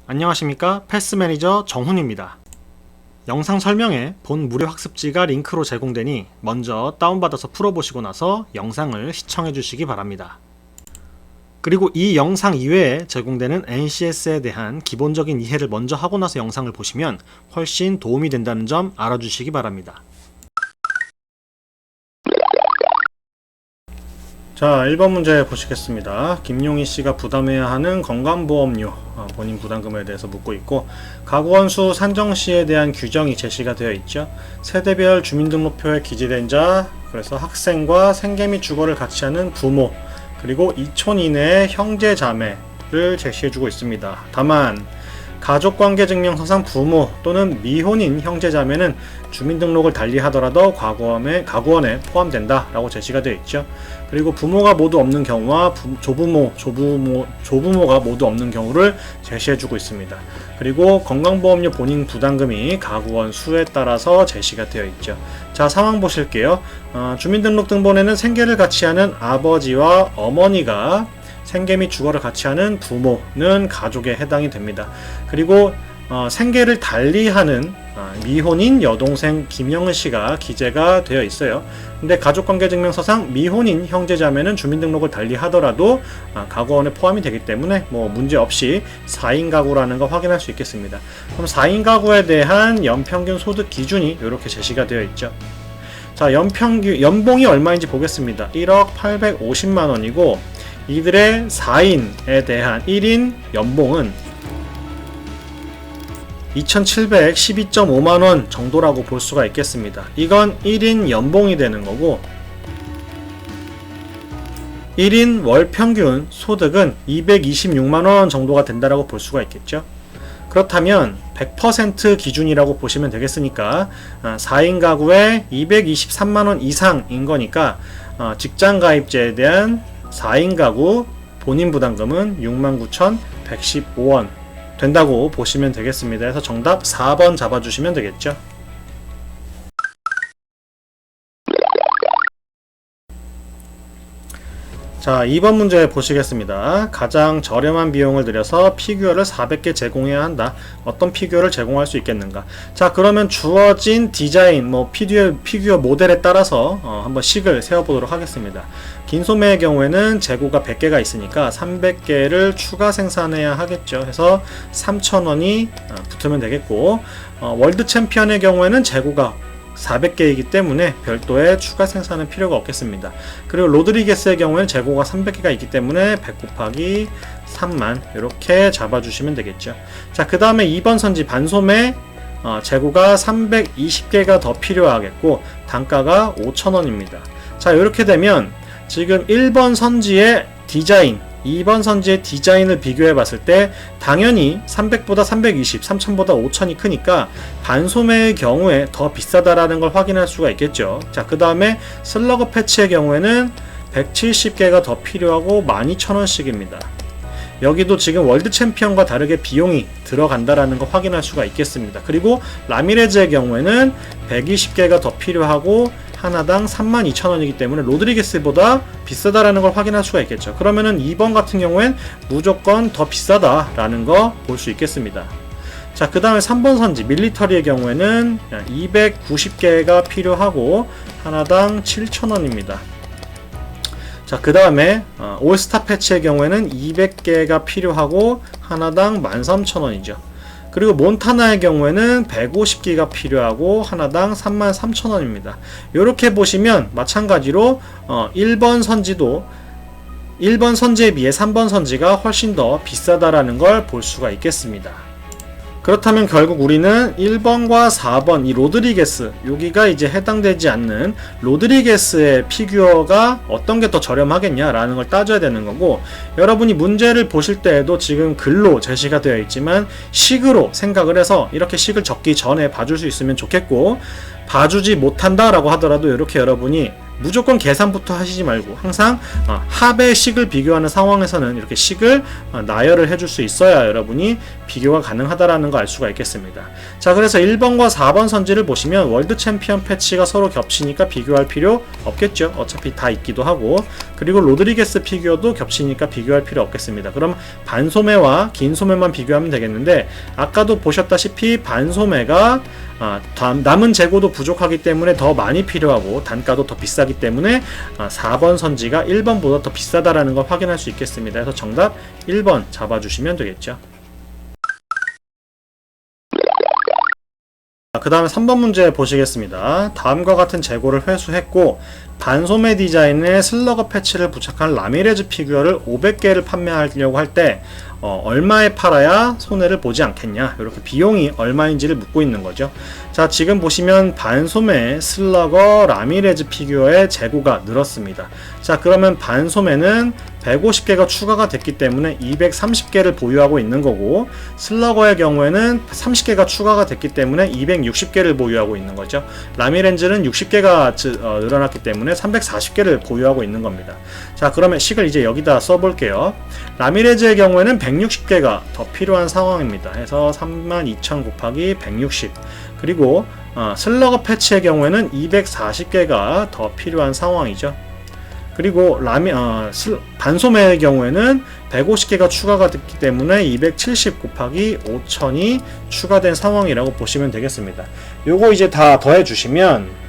안녕하십니까, 패스매니저 정훈입니다. 영상 설명에 본 무료 학습지가 링크로 제공되니 먼저 다운받아서 풀어보시고 나서 영상을 시청해 주시기 바랍니다. 그리고 이 영상 이외에 제공되는 NCS에 대한 기본적인 이해를 먼저 하고 나서 영상을 보시면 훨씬 도움이 된다는 점 알아주시기 바랍니다. 자, 1번 문제 보시겠습니다. 김용희 씨가 부담해야 하는 건강보험료 본인 부담금에 대해서 묻고 있고, 가구원수 산정 시에 대한 규정이 제시가 되어 있죠. 세대별 주민등록표에 기재된 자, 그래서 학생과 생계 및 주거를 같이 하는 부모, 그리고 2촌 이내의 형제 자매를 제시해주고 있습니다. 다만 가족관계증명서상 부모 또는 미혼인 형제자매는 주민등록을 달리 하더라도 가구원에 포함된다 라고 제시가 되어 있죠. 그리고 부모가 모두 없는 경우와 조부모가 모두 없는 경우를 제시해주고 있습니다. 그리고 건강보험료 본인 부담금이 가구원 수에 따라서 제시가 되어 있죠. 자, 상황 보실게요. 주민등록등본에는 생계를 같이 하는 아버지와 어머니가 생계 및 주거를 같이 하는 부모는 가족에 해당이 됩니다. 그리고 생계를 달리하는 미혼인 여동생 김영은 씨가 기재가 되어 있어요. 근데 가족관계증명서상 미혼인 형제자매는 주민등록을 달리하더라도 가구원에 포함이 되기 때문에 문제없이 4인 가구라는 거 확인할 수 있겠습니다. 그럼 4인 가구에 대한 연평균 소득 기준이 이렇게 제시가 되어 있죠. 자, 연봉이 얼마인지 보겠습니다. 1억 850만 원이고 이들의 4인에 대한 1인 연봉은 2,712.5만원 정도라고 볼 수가 있겠습니다. 이건 1인 연봉이 되는 거고, 1인 월 평균 소득은 226만원 정도가 된다라고 볼 수가 있겠죠. 그렇다면 100% 기준이라고 보시면 되겠으니까 4인 가구에 223만원 이상인 거니까 직장가입자에 대한 4인 가구 본인 부담금은 69,115원 된다고 보시면 되겠습니다. 그래서 정답 4번 잡아주시면 되겠죠. 자, 2번 문제 보시겠습니다. 가장 저렴한 비용을 들여서 피규어를 400개 제공해야 한다. 어떤 피규어를 제공할 수 있겠는가? 자, 그러면 주어진 디자인, 피규어 모델에 따라서 한번 식을 세워보도록 하겠습니다. 긴 소매의 경우에는 재고가 100개가 있으니까 300개를 추가 생산해야 하겠죠. 해서 3,000원이 붙으면 되겠고, 월드 챔피언의 경우에는 재고가 400개이기 때문에 별도의 추가 생산은 필요가 없겠습니다. 그리고 로드리게스의 경우에는 재고가 300개가 있기 때문에 100 곱하기 3만 이렇게 잡아주시면 되겠죠. 자, 그 다음에 2번 선지 반소매 재고가 320개가 더 필요하겠고 단가가 5,000원입니다. 자, 이렇게 되면 지금 1번 선지의 디자인, 2번 선지의 디자인을 비교해 봤을 때 당연히 300보다 320, 3000보다 5000이 크니까 반소매의 경우에 더 비싸다라는 걸 확인할 수가 있겠죠. 자, 그 다음에 슬러그 패치의 경우에는 170개가 더 필요하고 12,000원씩입니다. 여기도 지금 월드 챔피언과 다르게 비용이 들어간다라는 걸 확인할 수가 있겠습니다. 그리고 라미레즈의 경우에는 120개가 더 필요하고 하나당 32,000원이기 때문에 로드리게스보다 비싸다라는 걸 확인할 수가 있겠죠. 그러면은 2번 같은 경우엔 무조건 더 비싸다라는 거 볼 수 있겠습니다. 자, 그 다음에 3번 선지 밀리터리의 경우에는 290개가 필요하고 하나당 7,000원입니다. 자, 그 다음에 올스타 패치의 경우에는 200개가 필요하고 하나당 13,000원이죠. 그리고 몬타나의 경우에는 150기가 필요하고 하나당 33,000원입니다. 이렇게 보시면 마찬가지로 1번 선지도 1번 선지에 비해 3번 선지가 훨씬 더 비싸다라는 걸 볼 수가 있겠습니다. 그렇다면 결국 우리는 1번과 4번 이 로드리게스, 여기가 이제 해당되지 않는 로드리게스의 피규어가 어떤 게 더 저렴하겠냐라는 걸 따져야 되는 거고, 여러분이 문제를 보실 때에도 지금 글로 제시가 되어 있지만 식으로 생각을 해서 이렇게 식을 적기 전에 봐줄 수 있으면 좋겠고, 봐주지 못한다라고 하더라도 이렇게 여러분이 무조건 계산부터 하시지 말고 항상 합의 식을 비교하는 상황에서는 이렇게 식을 나열을 해줄 수 있어야 여러분이 비교가 가능하다라는 거 알 수가 있겠습니다. 자, 그래서 1번과 4번 선지를 보시면 월드 챔피언 패치가 서로 겹치니까 비교할 필요 없겠죠. 어차피 다 있기도 하고, 그리고 로드리게스 피규어도 겹치니까 비교할 필요 없겠습니다. 그럼 반소매와 긴 소매만 비교하면 되겠는데, 아까도 보셨다시피 반소매가 남은 재고도 부족하기 때문에 더 많이 필요하고 단가도 더 비싸기 때문에 4번 선지가 1번보다 더 비싸다라는 걸 확인할 수 있겠습니다. 그래서 정답 1번 잡아주시면 되겠죠. 그 다음에 3번 문제 보시겠습니다. 다음과 같은 재고를 회수했고 반소매 디자인의 슬러거 패치를 부착한 라미레즈 피규어를 500개를 판매하려고 할 때 얼마에 팔아야 손해를 보지 않겠냐, 이렇게 비용이 얼마인지를 묻고 있는 거죠. 자, 지금 보시면 반소매 슬러거 라미레즈 피규어의 재고가 늘었습니다. 자, 그러면 반소매는 150개가 추가가 됐기 때문에 230개를 보유하고 있는 거고, 슬러거의 경우에는 30개가 추가가 됐기 때문에 260개를 보유하고 있는 거죠. 라미레즈는 60개가 늘어났기 때문에 340개를 보유하고 있는 겁니다. 자, 그러면 식을 이제 여기다 써볼게요. 라미레즈의 경우에는 160개가 더 필요한 상황입니다. 해서 32,000 곱하기 160, 그리고 슬러거 패치의 경우에는 240개가 더 필요한 상황이죠. 그리고 반소매의 경우에는 150개가 추가가 됐기 때문에 270 곱하기 5,000이 추가된 상황이라고 보시면 되겠습니다. 요거 이제 다 더해 주시면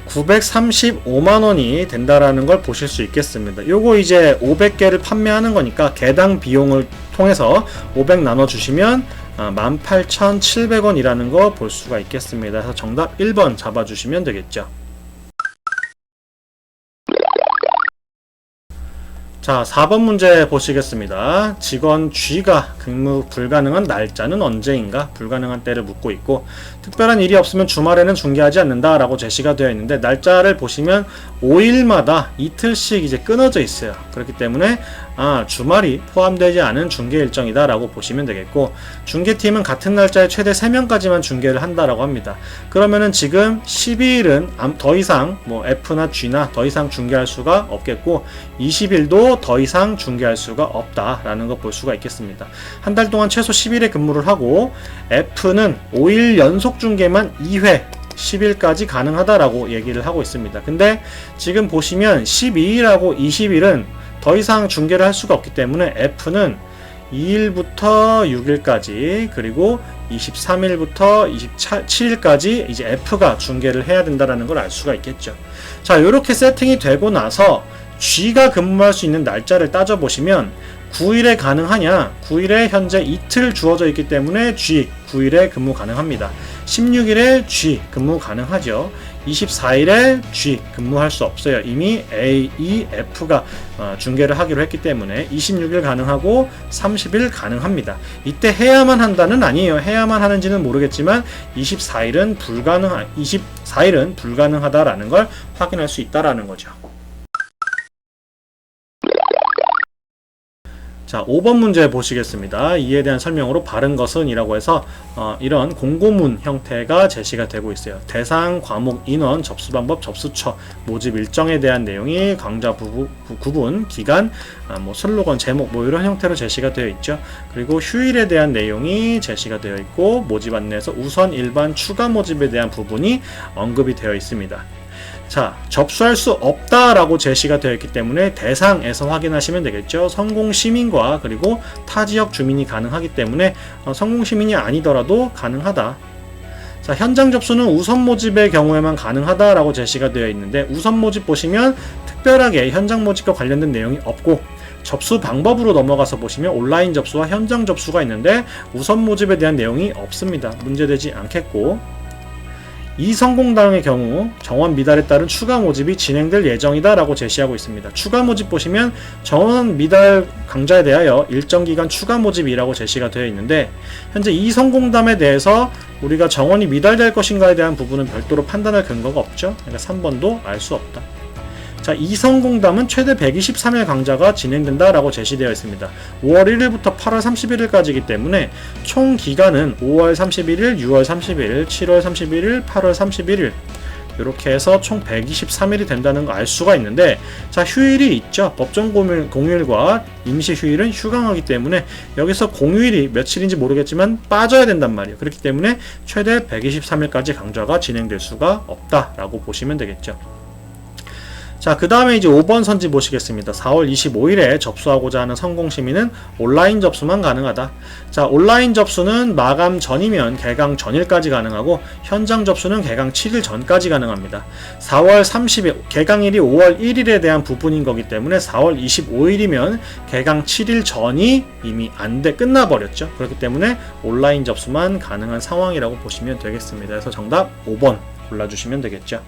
935만원이 된다라는 걸 보실 수 있겠습니다. 요거 이제 500개를 판매하는 거니까 개당 비용을 통해서 500 나눠주시면 18,700원이라는 거 볼 수가 있겠습니다. 그래서 정답 1번 잡아주시면 되겠죠. 자, 4번 문제 보시겠습니다. 직원 G가 근무 불가능한 날짜는 언제인가? 불가능한 때를 묻고 있고, 특별한 일이 없으면 주말에는 중개하지 않는다 라고 제시가 되어 있는데, 날짜를 보시면 5일마다 이틀씩 이제 끊어져 있어요. 그렇기 때문에 주말이 포함되지 않은 중개 일정이다 라고 보시면 되겠고, 중개팀은 같은 날짜에 최대 3명까지만 중개를 한다라고 합니다. 그러면은 지금 12일은 더 이상 F나 G나 더 이상 중개할 수가 없겠고, 20일도 더 이상 중개할 수가 없다라는 거 볼 수가 있겠습니다. 한 달 동안 최소 10일의 근무를 하고, F는 5일 연속 중개만 2회 10일까지 가능하다라고 얘기를 하고 있습니다. 근데 지금 보시면 12일하고 20일은 더 이상 중개를 할 수가 없기 때문에 F는 2일부터 6일까지, 그리고 23일부터 27일까지 이제 F가 중개를 해야 된다는 걸 알 수가 있겠죠. 자, 이렇게 세팅이 되고 나서 G가 근무할 수 있는 날짜를 따져보시면 9일에 가능하냐? 9일에 현재 이틀 주어져 있기 때문에 G 9일에 근무 가능합니다. 16일에 G 근무 가능하죠. 24일에 G 근무할 수 없어요. 이미 A, E, F가 중개를 하기로 했기 때문에 26일 가능하고 30일 가능합니다. 이때 해야만 한다는 아니에요. 해야만 하는지는 모르겠지만 24일은 불가능하다라는 걸 확인할 수 있다라는 거죠. 자, 5번 문제 보시겠습니다. 이에 대한 설명으로 바른 것은 이라고 해서 이런 공고문 형태가 제시가 되고 있어요. 대상, 과목, 인원, 접수 방법, 접수처, 모집 일정에 대한 내용이 강좌 구분, 기간, 슬로건, 제목 이런 형태로 제시가 되어 있죠. 그리고 휴일에 대한 내용이 제시가 되어 있고, 모집 안내에서 우선, 일반, 추가 모집에 대한 부분이 언급이 되어 있습니다. 자, 접수할 수 없다라고 제시가 되어 있기 때문에 대상에서 확인하시면 되겠죠. 성공시민과 그리고 타지역 주민이 가능하기 때문에 성공시민이 아니더라도 가능하다. 자, 현장 접수는 우선 모집의 경우에만 가능하다라고 제시가 되어 있는데, 우선 모집 보시면 특별하게 현장 모집과 관련된 내용이 없고, 접수 방법으로 넘어가서 보시면 온라인 접수와 현장 접수가 있는데 우선 모집에 대한 내용이 없습니다. 문제되지 않겠고, 이성공당의 경우 정원 미달에 따른 추가 모집이 진행될 예정이다 라고 제시하고 있습니다. 추가 모집 보시면 정원 미달 강좌에 대하여 일정 기간 추가 모집이라고 제시가 되어 있는데, 현재 이성공담에 대해서 우리가 정원이 미달될 것인가에 대한 부분은 별도로 판단할 근거가 없죠. 그러니까 3번도 알 수 없다. 자, 이성공담은 최대 123일 강좌가 진행된다 라고 제시되어 있습니다. 5월 1일부터 8월 31일까지이기 때문에 총 기간은 5월 31일, 6월 31일, 7월 31일, 8월 31일 이렇게 해서 총 123일이 된다는 거 알 수가 있는데, 자, 휴일이 있죠. 법정 공휴일과 임시 휴일은 휴강하기 때문에 여기서 공휴일이 며칠인지 모르겠지만 빠져야 된단 말이에요. 그렇기 때문에 최대 123일까지 강좌가 진행될 수가 없다라고 보시면 되겠죠. 자, 그 다음에 이제 5번 선지 보시겠습니다. 4월 25일에 접수하고자 하는 성공시민은 온라인 접수만 가능하다. 자, 온라인 접수는 마감 전이면 개강 전일까지 가능하고, 현장 접수는 개강 7일 전까지 가능합니다. 4월 30일, 개강일이 5월 1일에 대한 부분인 거기 때문에 4월 25일이면 개강 7일 전이 이미 끝나버렸죠. 그렇기 때문에 온라인 접수만 가능한 상황이라고 보시면 되겠습니다. 그래서 정답 5번 골라주시면 되겠죠.